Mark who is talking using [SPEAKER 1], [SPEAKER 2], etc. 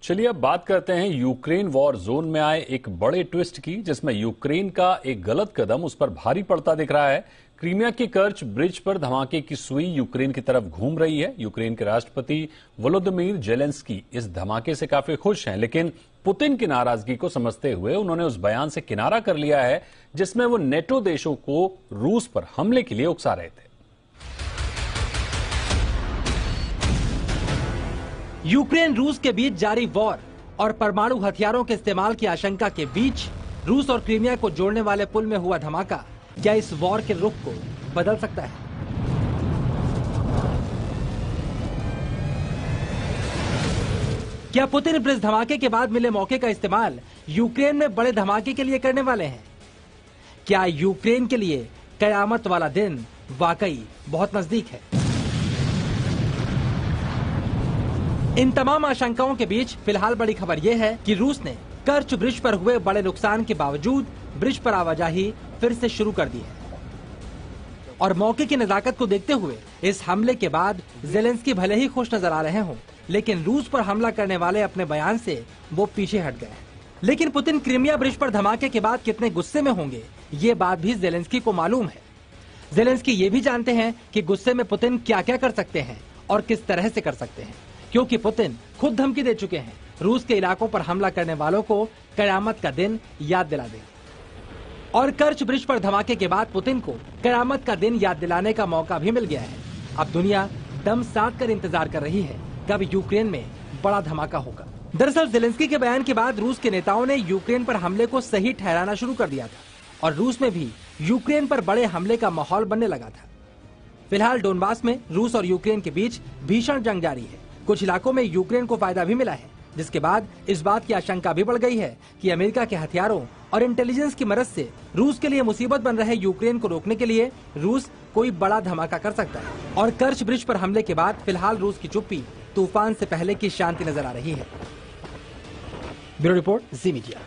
[SPEAKER 1] चलिए अब बात करते हैं यूक्रेन वॉर जोन में आए एक बड़े ट्विस्ट की, जिसमें यूक्रेन का एक गलत कदम उस पर भारी पड़ता दिख रहा है। क्रीमिया की कर्च ब्रिज पर धमाके की सुई यूक्रेन की तरफ घूम रही है। यूक्रेन के राष्ट्रपति वोलोदिमीर जेलेंस्की इस धमाके से काफी खुश हैं, लेकिन पुतिन की नाराजगी को समझते हुए उन्होंने उस बयान से किनारा कर लिया है जिसमें वो नेटो देशों को रूस पर हमले के लिए उकसा रहे थे।
[SPEAKER 2] यूक्रेन रूस के बीच जारी वॉर और परमाणु हथियारों के इस्तेमाल की आशंका के बीच रूस और क्रीमिया को जोड़ने वाले पुल में हुआ धमाका क्या इस वॉर के रुख को बदल सकता है? क्या पुतिन इस धमाके के बाद मिले मौके का इस्तेमाल यूक्रेन में बड़े धमाके के लिए करने वाले हैं? क्या यूक्रेन के लिए कयामत वाला दिन वाकई बहुत नजदीक है? इन तमाम आशंकाओं के बीच फिलहाल बड़ी खबर यह है कि रूस ने कर्च ब्रिज पर हुए बड़े नुकसान के बावजूद ब्रिज पर आवाजाही फिर से शुरू कर दी है। और मौके की नजाकत को देखते हुए इस हमले के बाद जेलेंस्की भले ही खुश नजर आ रहे हों, लेकिन रूस पर हमला करने वाले अपने बयान से वो पीछे हट गए हैं। लेकिन पुतिन क्रीमिया ब्रिज पर धमाके के बाद कितने गुस्से में होंगे, ये बात भी जेलेंस्की को मालूम है। जेलेंस्की ये भी जानते हैं कि गुस्से में पुतिन क्या क्या कर सकते हैं और किस तरह से कर सकते हैं, क्योंकि पुतिन खुद धमकी दे चुके हैं रूस के इलाकों पर हमला करने वालों को कयामत का दिन याद दिला दें। और कर्च ब्रिज पर धमाके के बाद पुतिन को कयामत का दिन याद दिलाने का मौका भी मिल गया है। अब दुनिया दम साध कर इंतजार कर रही है कब यूक्रेन में बड़ा धमाका होगा। दरअसल जेलेंस्की के बयान के बाद रूस के नेताओं ने यूक्रेन पर हमले को सही ठहराना शुरू कर दिया था और रूस में भी यूक्रेन पर बड़े हमले का माहौल बनने लगा था। फिलहाल डोनबास में रूस और यूक्रेन के बीच भीषण जंग जारी है। कुछ इलाकों में यूक्रेन को फायदा भी मिला है, जिसके बाद इस बात की आशंका भी बढ़ गई है कि अमेरिका के हथियारों और इंटेलिजेंस की मदद से रूस के लिए मुसीबत बन रहे यूक्रेन को रोकने के लिए रूस कोई बड़ा धमाका कर सकता है। और कर्च ब्रिज पर हमले के बाद फिलहाल रूस की चुप्पी तूफान से पहले की शांति नजर आ रही है। ब्यूरो रिपोर्ट, जी मीडिया।